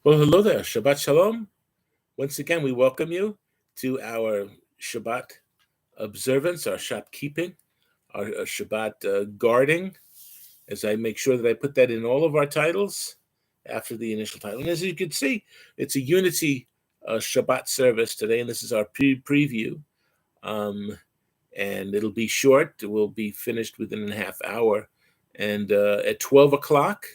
Well, hello there. Shabbat Shalom. Once again, we welcome you to our Shabbat observance, our shopkeeping, our Shabbat guarding, as I make sure that I put that in all of our titles after the initial title. And as you can see, it's a unity Shabbat service today, and this is our preview. And it'll be short. It will be finished within a half hour. And at 12 o'clock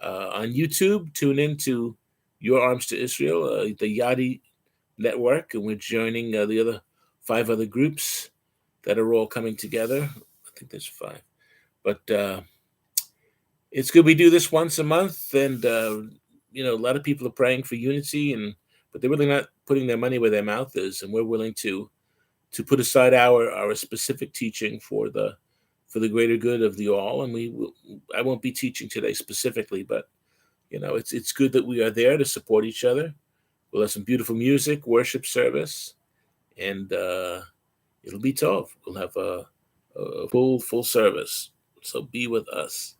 on YouTube, tune in to Your Arms to Israel, the Yadi network, and we're joining the other 5 other groups that are all coming together. I think there's 5. But it's good we do this once a month, and a lot of people are praying for unity, but they're really not putting their money where their mouth is, and we're willing to put aside our specific teaching for the greater good of the all. And I won't be teaching today specifically, but it's good that we are there to support each other. We'll have some beautiful music, worship service, and it'll be tov. We'll have a full service. So be with us.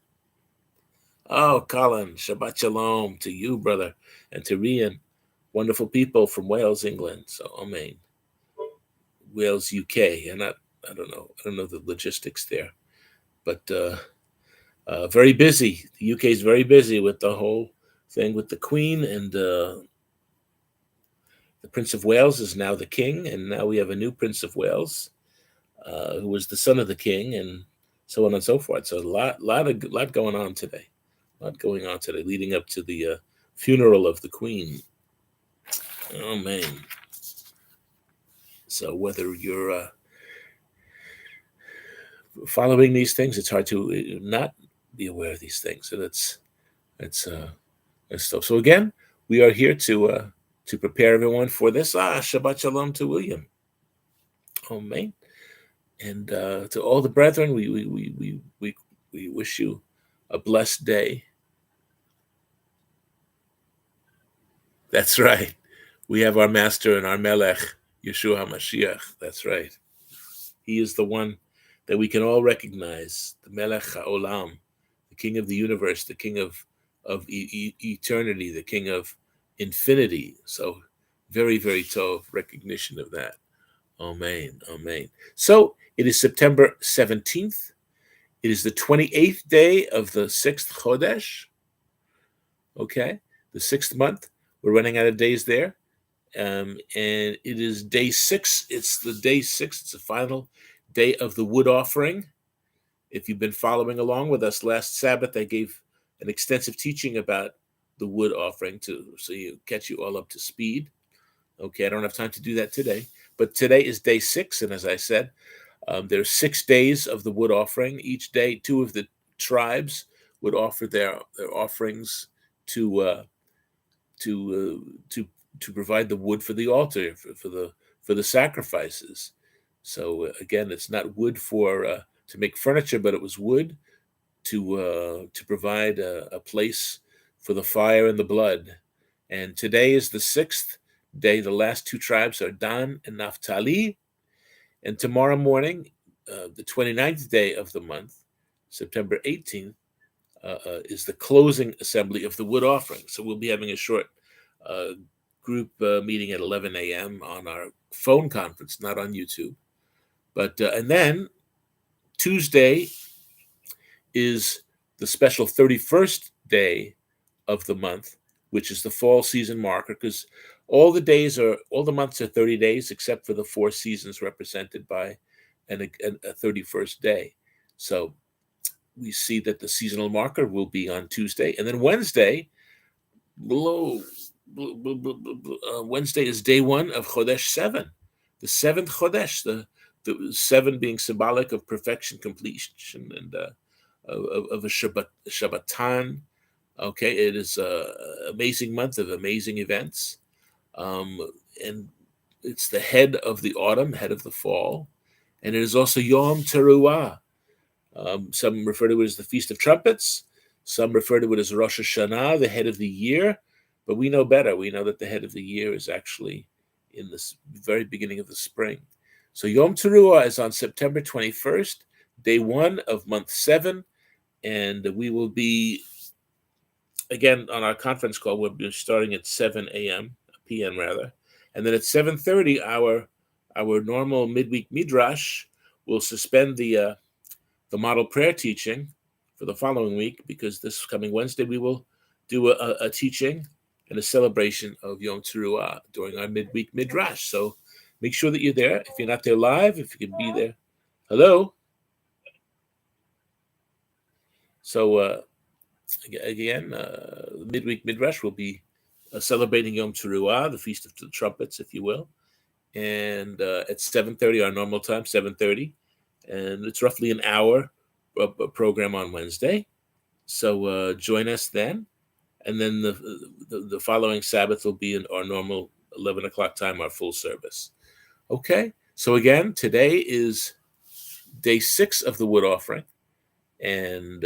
Oh, Colin, Shabbat Shalom to you, brother, and to Rian, wonderful people from Wales, England. So, amen. Wales, UK, and I don't know the logistics there, but very busy. The UK is very busy with the whole thing with the Queen, and the Prince of Wales is now the king, and now we have a new Prince of Wales, who was the son of the king, and so on and so forth. So a lot going on today. Leading up to the funeral of the Queen. Oh man! So whether you're following these things, it's hard to not be aware of these things, and it's stuff. So again, we are here to prepare everyone for this. Shabbat Shalom to William. Oh man, and to all the brethren, we wish you a blessed day. That's right. We have our master and our Melech, Yeshua HaMashiach. That's right. He is the one that we can all recognize, the Melech HaOlam, the King of the universe, the King of eternity, the King of infinity. So very, very tov recognition of that. Amen. Amen. So it is September 17th. It is the 28th day of the 6th Chodesh. Okay, the 6th month. We're running out of days there. And it is day 6. It's the day 6. It's the final day of the wood offering. If you've been following along with us last Sabbath, I gave an extensive teaching about the wood offering so you catch you all up to speed. Okay, I don't have time to do that today, but today is day 6, and as I said, there's 6 days of the wood offering. Each day, 2 of the tribes would offer their offerings to provide the wood for the altar for the sacrifices. So again, it's not wood for to make furniture, but it was wood to provide a place for the fire and the blood. And today is the 6th day. The last 2 tribes are Dan and Naphtali. And tomorrow morning, the 29th day of the month, September 18th, is the closing assembly of the wood offering. So we'll be having a short group meeting at 11 a.m. on our phone conference, not on YouTube. But and then Tuesday is the special 31st day of the month, which is the fall season marker, because all the months are 30 days except for the 4 seasons represented by a 31st day. So we see that the seasonal marker will be on Tuesday, and then Wednesday. Wednesday is day 1 of Chodesh 7, the 7th Chodesh, the 7 being symbolic of perfection, completion, and of a Shabbatan. Okay, it is an amazing month of amazing events, and it's the head of the autumn, head of the fall, and it is also Yom Teruah. Some refer to it as the Feast of Trumpets. Some refer to it as Rosh Hashanah, the head of the year. But we know better. We know that the head of the year is actually in the very beginning of the spring. So Yom Teruah is on September 21st, day 1 of month 7. And we will be again, on our conference call, we'll be starting at 7 a.m., p.m. rather. And then at 7:30, our normal midweek midrash will suspend the model prayer teaching for the following week, because this coming Wednesday we will do a teaching and a celebration of Yom Teruah during our midweek midrash. So make sure that you're there. If you're not there live, if you can be there. Hello. So again, midweek midrash will be celebrating Yom Teruah, the Feast of the Trumpets, if you will, and at 7:30, our normal time, 7:30, and it's roughly an hour of a program on Wednesday. So join us then, and then the following Sabbath will be in our normal 11 o'clock time, our full service. Okay. So again, today is day 6 of the wood offering, and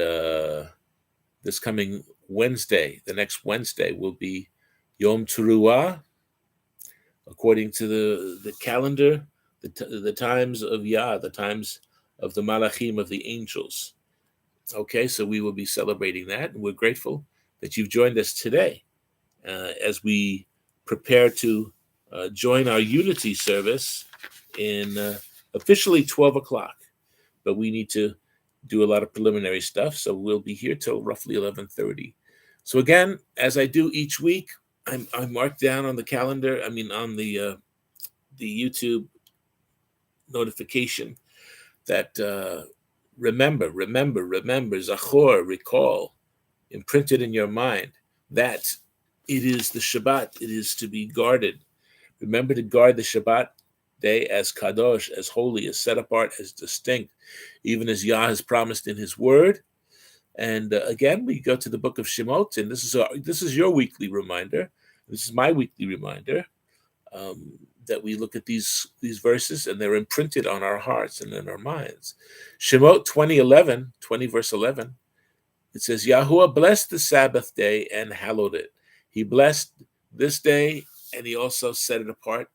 this coming Wednesday, the next Wednesday, will be Yom Teruah, according to the calendar, the times of Yah, the times of the Malachim, of the angels. Okay, so we will be celebrating that, and we're grateful that you've joined us today as we prepare to join our unity service in officially 12 o'clock. But we need to do a lot of preliminary stuff, so we'll be here till roughly 11:30. So again, as I do each week, I mark down on the calendar, on the YouTube notification that remember, Zachor, recall, imprinted in your mind that it is the Shabbat, it is to be guarded. Remember to guard the Shabbat day as kadosh, as holy, as set apart, as distinct, even as Yah has promised in his word. And again, we go to the book of Shemot, and this is your weekly reminder. This is my weekly reminder that we look at these verses, and they're imprinted on our hearts and in our minds. Shemot 20 verse 11, it says, Yahuwah blessed the Sabbath day and hallowed it. He blessed this day, and he also set it apart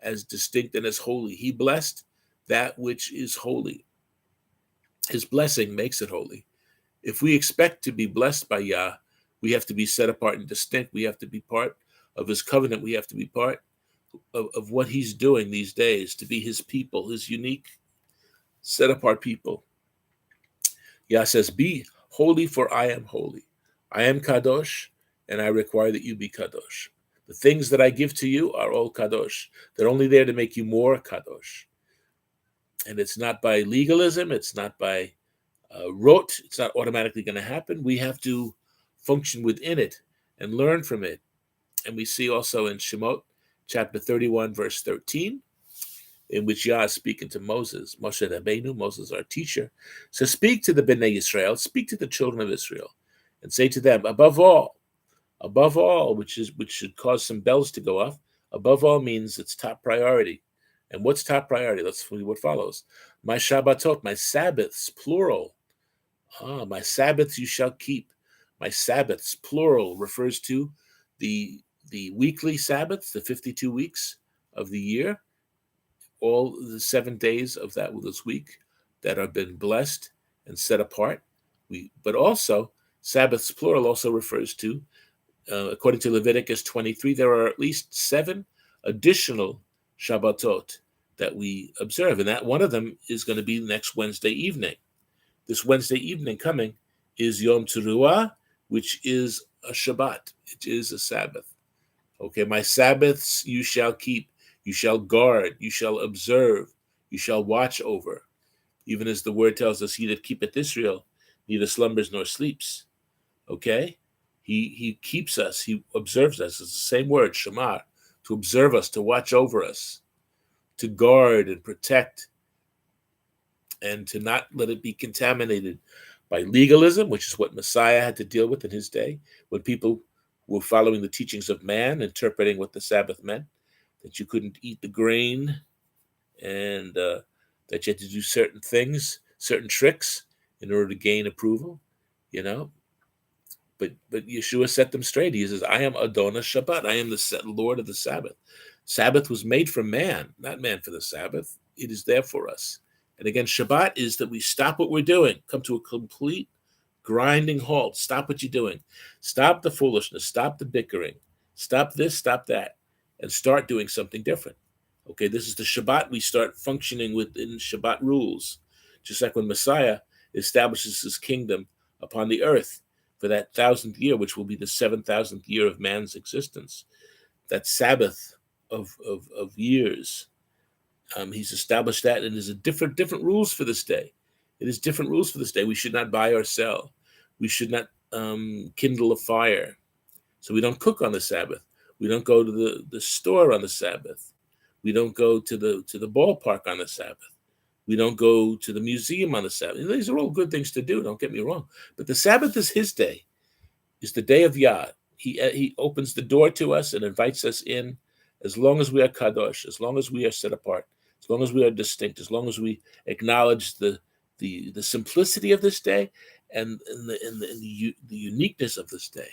as distinct and as holy. He blessed that which is holy. His blessing makes it holy. If we expect to be blessed by Yah, we have to be set apart and distinct. We have to be part of his covenant. We have to be part of what he's doing these days, to be his people, his unique, set apart people. Yah says, be holy, for I am holy. I am kadosh, and I require that you be kadosh. The things that I give to you are all kadosh. They're only there to make you more kadosh. And it's not by legalism. It's not by rote. It's not automatically going to happen. We have to function within it and learn from it. And we see also in Shemot, chapter 31, verse 13, in which Yah is speaking to Moses, Moshe Rabbeinu, Moses, our teacher. So speak to the Bnei Israel, speak to the children of Israel, and say to them, above all, which should cause some bells to go off. Above all means it's top priority. And what's top priority? Let's see what follows. My Shabbatot, my Sabbaths, plural. My Sabbaths you shall keep. My Sabbaths, plural, refers to the weekly Sabbaths, the 52 weeks of the year, all the 7 days of this week that have been blessed and set apart. But also, Sabbaths, plural, also refers to, according to Leviticus 23, there are at least 7 additional Shabbatot that we observe, and that one of them is going to be next Wednesday evening. This Wednesday evening coming is Yom Teruah, which is a Shabbat. It is a Sabbath. Okay, my Sabbaths you shall keep, you shall guard, you shall observe, you shall watch over. Even as the word tells us, he that keepeth Israel neither slumbers nor sleeps. Okay? He keeps us, he observes us. It's the same word, shamar, to observe us, to watch over us, to guard and protect, and to not let it be contaminated by legalism, which is what Messiah had to deal with in his day, when people were following the teachings of man, interpreting what the Sabbath meant, that you couldn't eat the grain, and that you had to do certain things, certain tricks, in order to gain approval, But Yeshua set them straight. He says, I am Adonai Shabbat. I am the Lord of the Sabbath. Sabbath was made for man, not man for the Sabbath. It is there for us. And again, Shabbat is that we stop what we're doing, come to a complete grinding halt. Stop what you're doing. Stop the foolishness. Stop the bickering. Stop this, stop that, and start doing something different. Okay, this is the Shabbat. We start functioning within Shabbat rules, just like when Messiah establishes his kingdom upon the earth for that 1,000th year, which will be the 7,000th year of man's existence, that Sabbath of years. He's established that, and there's a different rules for this day. It is different rules for this day. We should not buy or sell. We should not kindle a fire. So we don't cook on the Sabbath. We don't go to the store on the Sabbath. We don't go to the ballpark on the Sabbath. We don't go to the museum on the Sabbath. These are all good things to do, don't get me wrong. But the Sabbath is his day, is the day of Yah. He opens the door to us and invites us in, as long as we are kadosh, as long as we are set apart, as long as we are distinct, as long as we acknowledge the simplicity of this day and the uniqueness of this day.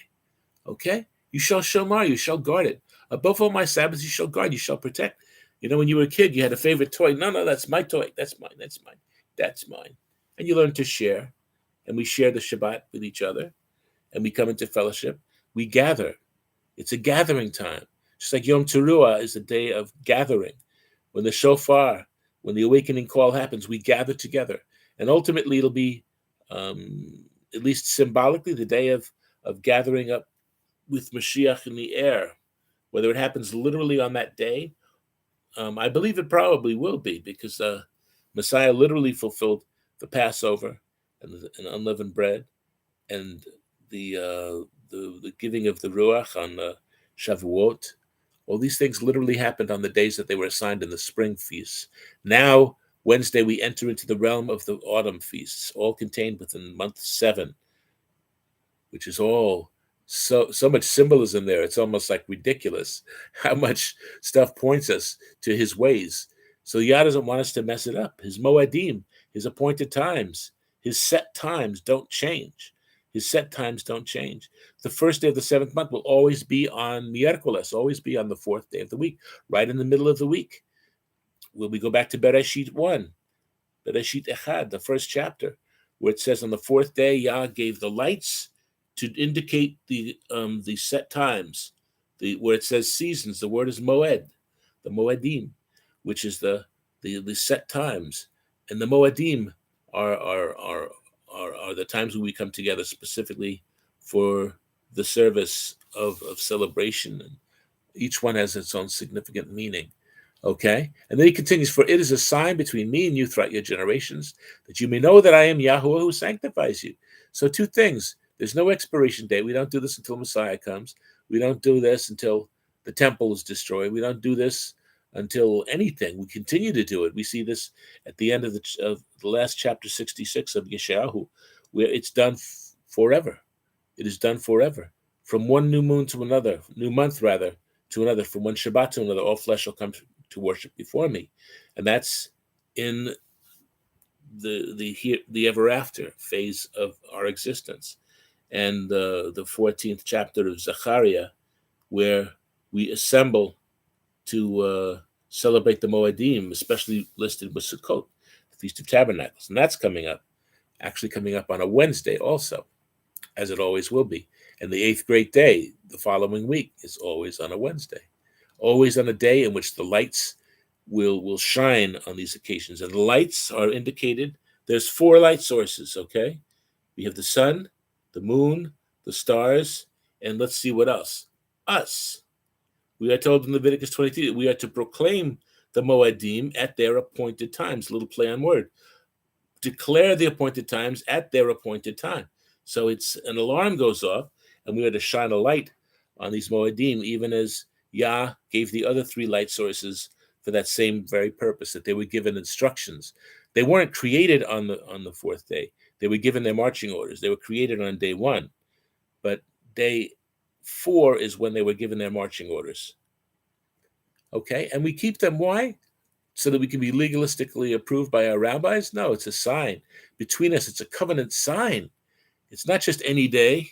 Okay? You shall shamar, you shall guard it. Above all my Sabbaths, you shall guard, you shall protect. You know, when you were a kid, you had a favorite toy. No, that's my toy. That's mine. That's mine. That's mine. And you learn to share. And we share the Shabbat with each other. And we come into fellowship. We gather. It's a gathering time. Just like Yom Teruah is a day of gathering. When the shofar, when the awakening call happens, we gather together. And ultimately, it'll be, at least symbolically, the day of gathering up with Mashiach in the air. Whether it happens literally on that day, I believe it probably will be, because Messiah literally fulfilled the Passover and unleavened bread and the giving of the Ruach on Shavuot. All these things literally happened on the days that they were assigned in the spring feasts. Now, Wednesday, we enter into the realm of the autumn feasts, all contained within month 7, which is all so much symbolism there. It's almost like ridiculous how much stuff points us to his ways. So Yah doesn't want us to mess it up. His moedim, his appointed times, his set times don't change. His set times don't change. The first day of the 7th month will always be on miércoles, always be on the 4th day of the week, right in the middle of the week. When we go back to Bereshit 1, Bereshit Echad, the first chapter, where it says on the 4th day, Yah gave the lights to indicate the set times. Where it says seasons, the word is moed, the moedim, which is the set times. And the moedim are the times when we come together specifically for the service of celebration. And each one has its own significant meaning. Okay? And then he continues, for it is a sign between me and you throughout your generations, that you may know that I am Yahuwah who sanctifies you. So 2 things. There's no expiration date. We don't do this until Messiah comes. We don't do this until the temple is destroyed. We don't do this until anything. We continue to do it. We see this at the end of the last chapter 66 of Yeshayahu, where it's done forever. It is done forever. From one new moon to another, new month rather, to another, from one Shabbat to another, all flesh shall come to worship before me. And that's in the ever after phase of our existence. And the 14th chapter of Zechariah, where we assemble to celebrate the Moedim, especially listed with Sukkot, the Feast of Tabernacles. And that's coming up on a Wednesday also, as it always will be. And the 8th great day, the following week, is always on a Wednesday. Always on a day in which the lights will shine on these occasions. And the lights are indicated. There's 4 light sources, okay? We have the sun, the moon, the stars, and let's see what else. Us. We are told in Leviticus 23 that we are to proclaim the Moedim at their appointed times. A little play on word. Declare the appointed times at their appointed time. So it's an alarm goes off, and we are to shine a light on these Moedim, even as Yah gave the other 3 light sources for that same very purpose, that they were given instructions. They weren't created on the 4th day. They were given their marching orders. They were created on day 1, but day 4 is when they were given their marching orders. Okay, and we keep them. Why? So that we can be legalistically approved by our rabbis? No, it's a sign between us. It's a covenant sign. It's not just any day.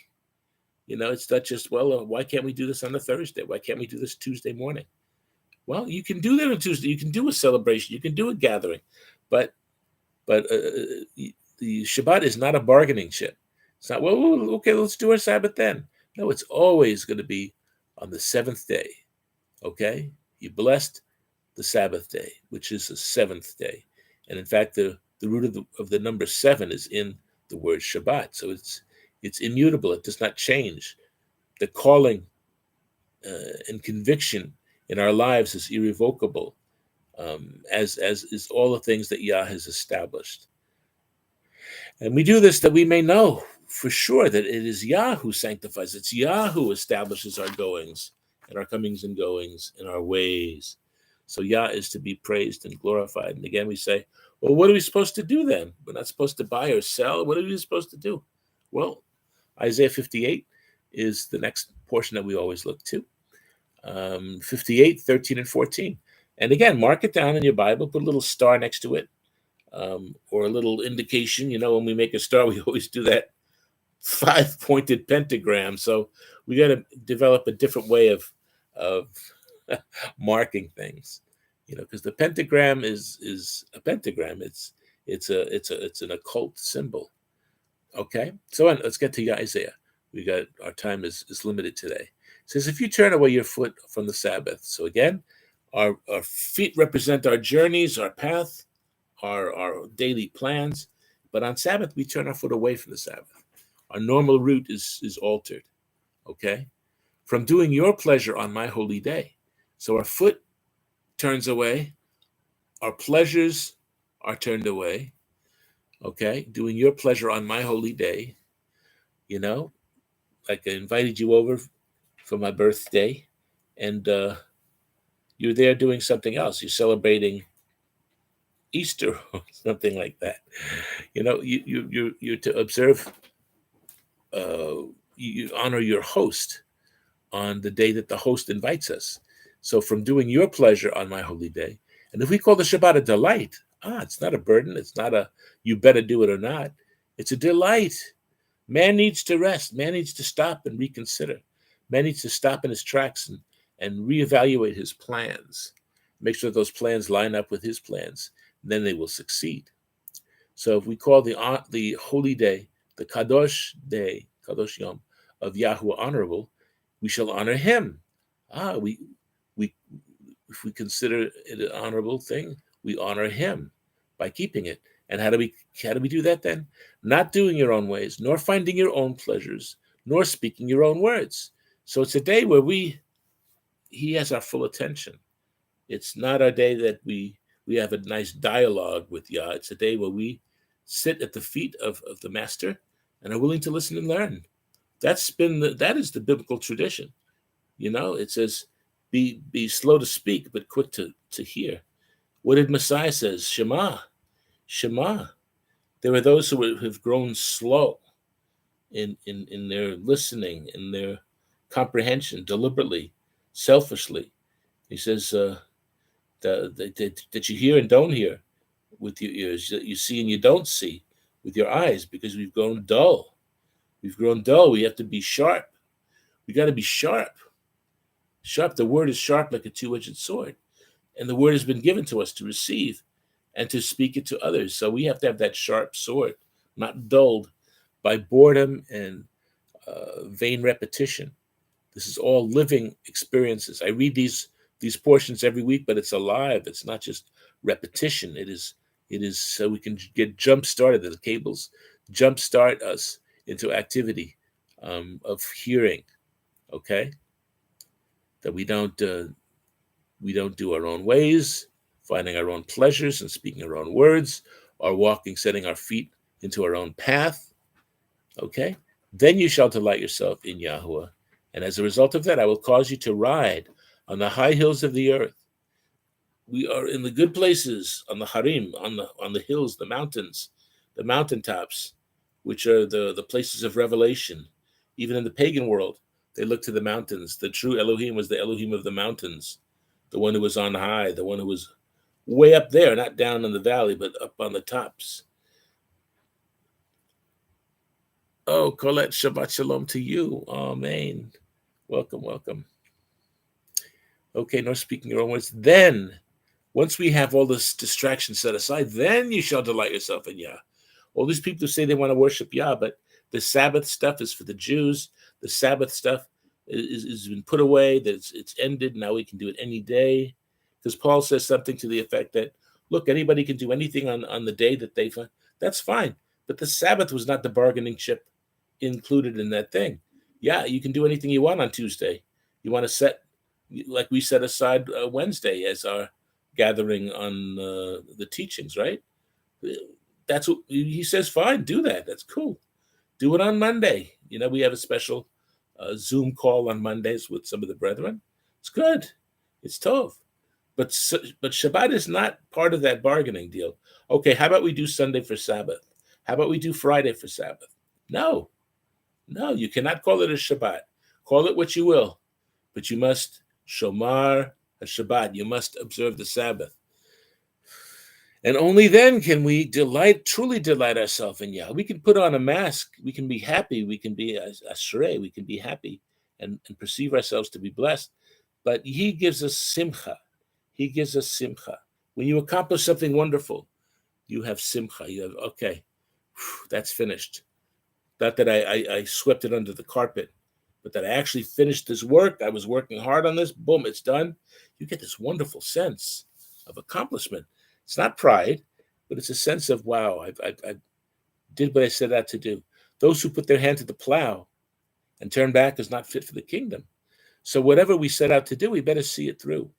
It's not just, why can't we do this on a Thursday? Why can't we do this Tuesday morning? Well, you can do that on Tuesday. You can do a celebration. You can do a gathering, but the Shabbat is not a bargaining chip. It's not, well, okay, let's do our Sabbath then. No, it's always going to be on the seventh day. Okay? You blessed the Sabbath day, which is the seventh day. And in fact, the root of the number seven is in the word Shabbat. So it's immutable. It does not change. The calling and conviction in our lives is irrevocable, as is all the things that Yah has established. And we do this that we may know for sure that it is Yah who sanctifies. It's Yah who establishes our goings and our comings and goings and our ways. So Yah is to be praised and glorified. And again, we say, well, what are we supposed to do then? We're not supposed to buy or sell. What are we supposed to do? Well, Isaiah 58 is the next portion that we always look to. 58, 13, and 14. And again, mark it down in your Bible, put a little star next to it, or a little indication. You know, when we make a star, we always do that 5-pointed pentagram. So we got to develop a different way of marking things, you know, because the pentagram is a pentagram. It's an occult symbol. Okay, so let's get to Isaiah. Our time is limited today. It says, if you turn away your foot from the Sabbath. So again, our feet represent our journeys, our path, our daily plans. But on Sabbath, we turn our foot away from the Sabbath. Our normal route is altered. Okay, from doing your pleasure on my holy day. So our foot turns away, our pleasures are turned away. Okay, doing your pleasure on my holy day. You know, like I invited you over for my birthday, and you're there doing something else. You're celebrating Easter or something like that. You know, you're to observe. You honor your host on the day that the host invites us. So from doing your pleasure on my holy day, and if we call the Shabbat a delight, it's not a burden. It's not a you better do it or not. It's a delight. Man needs to rest. Man needs to stop and reconsider. Man needs to stop in his tracks and reevaluate his plans. Make sure those plans line up with his plans. Then they will succeed. So if we call the holy day, the Kadosh day, Kadosh Yom of Yahweh honorable, we shall honor him. We if we consider it an honorable thing, we honor him by keeping it. And how do we do that then? Not doing your own ways, nor finding your own pleasures, nor speaking your own words. So it's a day where he has our full attention. It's not a day that we have a nice dialogue with Yah. It's a day where we sit at the feet of the master and are willing to listen and learn. That is the biblical tradition. You know, it says, be slow to speak, but quick to hear. What did Messiah says? Shema. There are those who have grown slow in their listening, in their comprehension, deliberately, selfishly. He says that you hear and don't hear with your ears, that you see and you don't see with your eyes, because we've grown dull. We have to be sharp. We got to be sharp. The word is sharp like a two-edged sword. And the word has been given to us to receive and to speak it to others. So we have to have that sharp sword, not dulled by boredom and vain repetition. This is all living experiences. I read these portions every week, but it's alive. It's not just repetition. It is so we can get jump started. The cables jump start us into activity of hearing. Okay, that we don't do our own ways, finding our own pleasures and speaking our own words, or walking, setting our feet into our own path. Okay, then you shall delight yourself in Yahuwah, and as a result of that, I will cause you to ride on the high hills of the earth. We are in the good places, on the harim, on the hills, the mountains, the mountaintops, which are the places of revelation. Even in the pagan world, they look to the mountains. The true Elohim was the Elohim of the mountains, the one who was on high, the one who was way up there, not down in the valley, but up on the tops. Oh, Colette, Shabbat Shalom to you. Amen. Welcome. Okay, nor speaking your own words. Then, once we have all this distraction set aside, then you shall delight yourself in Yah. All these people say they want to worship Yah, but The Sabbath stuff is for the Jews. The Sabbath stuff is been put away, that it's ended. Now we can do it any day. Because Paul says something to the effect that, look, anybody can do anything on the day that they find. That's fine. But the Sabbath was not the bargaining chip included in that thing. Yeah, you can do anything you want on Tuesday. You want to set, like we set aside Wednesday as our gathering on the teachings, right? That's what he says. Fine, do that. That's cool. Do it on Monday. We have a special Zoom call on Mondays with some of the brethren. It's good. It's tov. But Shabbat is not part of that bargaining deal. Okay, how about we do Sunday for Sabbath? How about we do Friday for Sabbath? No, you cannot call it a Shabbat. Call it what you will, but you must shomar a Shabbat. You must observe the Sabbath. And only then can we truly delight ourselves in Yah. We can put on a mask. We can be happy. We can be ashrei. We can be happy and perceive ourselves to be blessed. But He gives us simcha. He gives us simcha. When you accomplish something wonderful, you have simcha. You have, okay, that's finished. Not that I swept it under the carpet, but that I actually finished this work. I was working hard on this. Boom, it's done. You get this wonderful sense of accomplishment. It's not pride, but it's a sense of, wow, I did what I set out to do. Those who put their hand to the plow and turn back is not fit for the kingdom. So whatever we set out to do, we better see it through.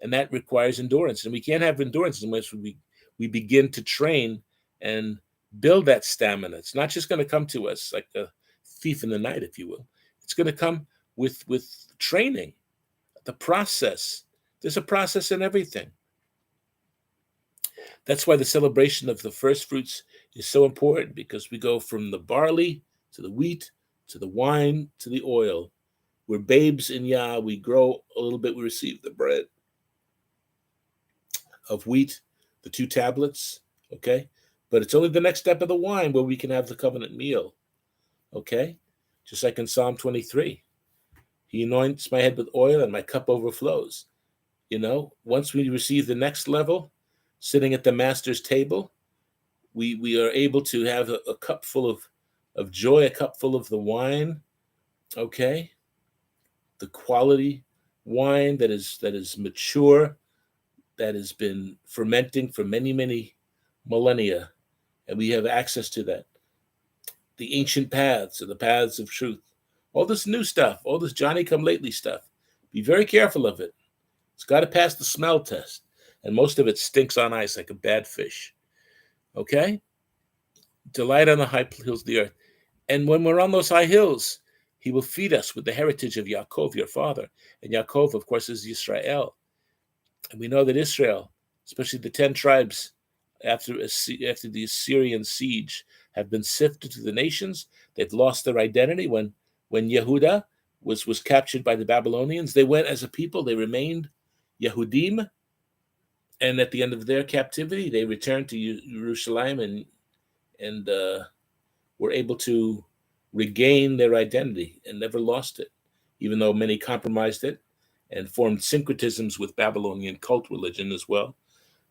And that requires endurance. And we can't have endurance unless we begin to train and build that stamina. It's not just going to come to us like a thief in the night, if you will. It's going to come with training, the process. There's a process in everything. That's why the celebration of the first fruits is so important, because we go from the barley to the wheat to the wine to the oil. We're babes in Yah. We grow a little bit. We receive the bread of wheat, the 2 tablets, okay? But it's only the next step of the wine where we can have the covenant meal, okay? Just like in Psalm 23. He anoints my head with oil and my cup overflows. Once we receive the next level, sitting at the master's table, we are able to have a cup full of joy, a cup full of the wine, okay? The quality wine that is mature, that has been fermenting for many, many millennia, and we have access to that. The ancient paths, or the paths of truth. All this new stuff, all this Johnny-come-lately stuff. Be very careful of it. It's got to pass the smell test, and most of it stinks on ice like a bad fish. Okay? Delight on the high hills of the earth. And when we're on those high hills, He will feed us with the heritage of Yaakov, your father. And Yaakov, of course, is Yisrael. And we know that Israel, especially the 10 tribes after the Assyrian siege, have been sifted to the nations. They've lost their identity. When Yehuda was captured by the Babylonians, they went as a people. They remained Yehudim. And at the end of their captivity, they returned to Jerusalem and were able to regain their identity and never lost it, even though many compromised it and formed syncretisms with Babylonian cult religion as well.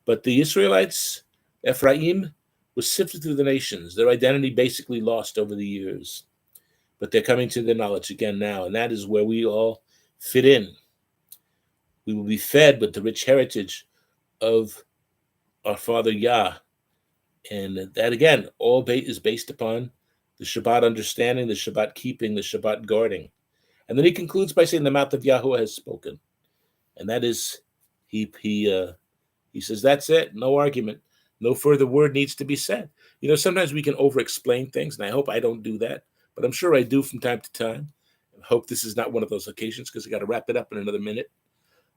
But the Israelites, Ephraim, was sifted through the nations. Their identity basically lost over the years. But they're coming to their knowledge again now, and that is where we all fit in. We will be fed with the rich heritage of our Father Yah. And that, again, all is based upon the Shabbat understanding, the Shabbat keeping, the Shabbat guarding. And then he concludes by saying, the mouth of Yahweh has spoken. And that is, he says, that's it. No argument. No further word needs to be said. Sometimes we can over-explain things, and I hope I don't do that. But I'm sure I do from time to time. I hope this is not one of those occasions, because I got to wrap it up in another minute.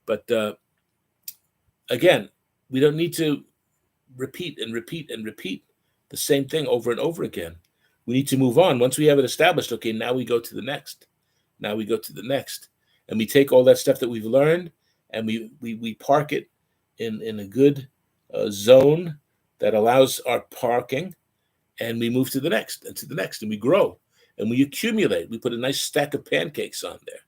But again, we don't need to repeat and repeat and repeat the same thing over and over again. We need to move on. Once we have it established, okay, now we go to the next. Now we go to the next. And we take all that stuff that we've learned, and we park it in a good zone that allows our parking, and we move to the next and to the next, and we grow, and we accumulate. We put a nice stack of pancakes on there,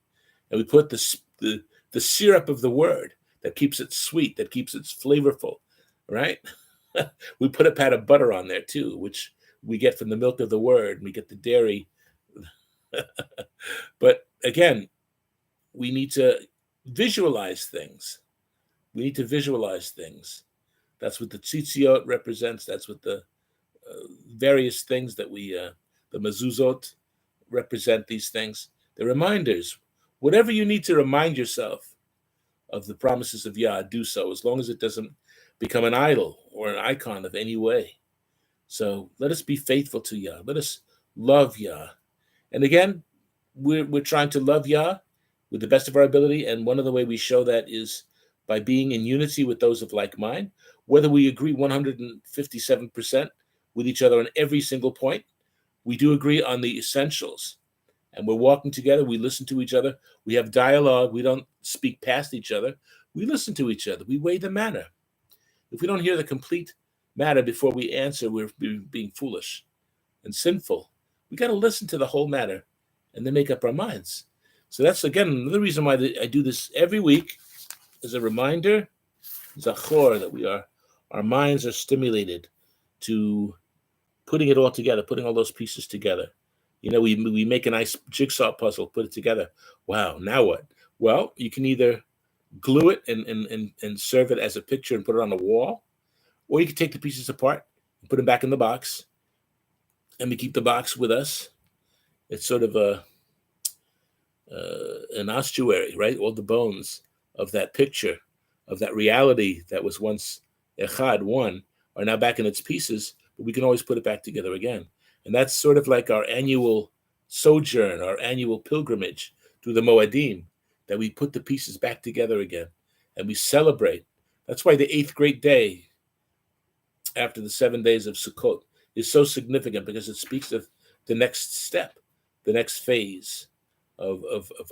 and we put the syrup of the word that keeps it sweet, that keeps it flavorful, right? We put a pat of butter on there too, which we get from the milk of the word. We get the dairy. But again, we need to visualize things. We need to visualize things. That's what the tzitziot represents. That's what the various things that the mezuzot represent these things. They're reminders. Whatever you need to remind yourself of the promises of Yah, do so, as long as it doesn't become an idol or an icon of any way. So let us be faithful to Yah. Let us love Yah. And again, we're trying to love Yah with the best of our ability. And one of the way we show that is by being in unity with those of like mind. Whether we agree 157% with each other on every single point, we do agree on the essentials. And we're walking together. We listen to each other. We have dialogue. We don't speak past each other. We listen to each other. We weigh the matter. If we don't hear the complete matter before we answer, we're being foolish and sinful. We got to listen to the whole matter and then make up our minds. So that's, again, another reason why I do this every week, as a reminder, zachor, that our minds are stimulated to putting it all together, putting all those pieces together. We make a nice jigsaw puzzle, put it together. Wow, now what? Well, you can either glue it and serve it as a picture and put it on the wall, or you can take the pieces apart and put them back in the box, and we keep the box with us. It's sort of an ossuary, right? All the bones of that picture, of that reality that was once echad, one, are now back in its pieces, but we can always put it back together again. And that's sort of like our annual sojourn, our annual pilgrimage through the Moedim, that we put the pieces back together again and we celebrate. That's why the 8th great day after the 7 days of Sukkot is so significant, because it speaks of the next step, the next phase of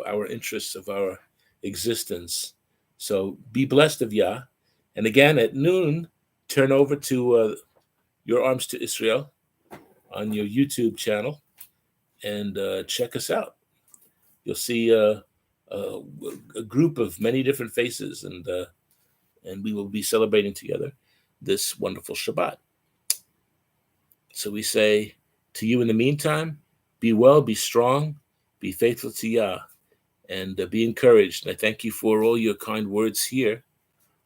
our interests, of our existence. So be blessed of Yah. And again, at noon, turn over to Your Arms to Israel on your YouTube channel and check us out. You'll see a group of many different faces, and we will be celebrating together this wonderful Shabbat. So we say to you in the meantime, be well, be strong, be faithful to Yah, and be encouraged. And I thank you for all your kind words here.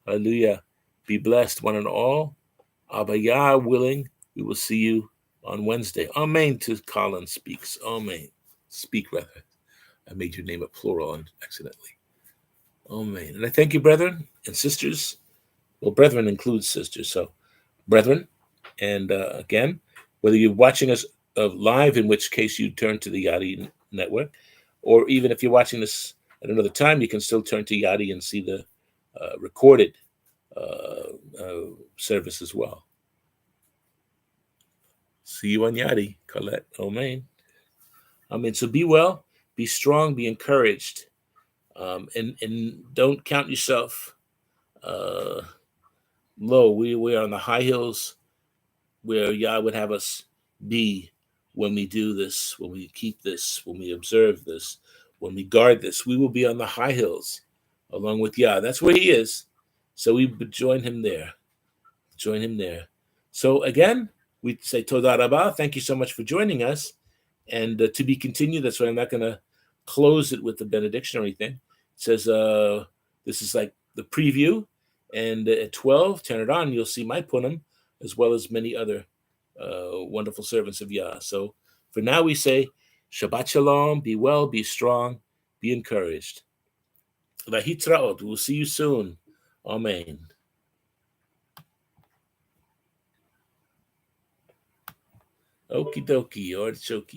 Hallelujah. Be blessed, one and all. Abba Yah willing, we will see you on Wednesday. Amen to Colin speaks. Amen. Speak, rather. I made your name a plural accidentally. Amen. And I thank you, brethren and sisters. Well, brethren includes sisters. So, brethren, and again, whether you're watching us live, in which case you turn to the Yadi network, or even if you're watching this at another time, you can still turn to Yadi and see the recorded service as well. See you on Yadi, Colette. Amen. Amen. So be well, be strong, be encouraged, and don't count yourself low. We are on the high hills where Yah would have us be when we do this, when we keep this, when we observe this, when we guard this. We will be on the high hills along with Yah. That's where He is. So we would join Him there. Join Him there. So again, we say Todah Rabbah. Thank you so much for joining us. And to be continued. That's why I'm not going to close it with the benediction or anything. It says this is like the preview. And at 12, turn it on. You'll see my punim, as well as many other wonderful servants of Yah. So for now, we say Shabbat Shalom. Be well, be strong, be encouraged. Lahitraot. We'll see you soon. Amen. Okie dokie, artichoke.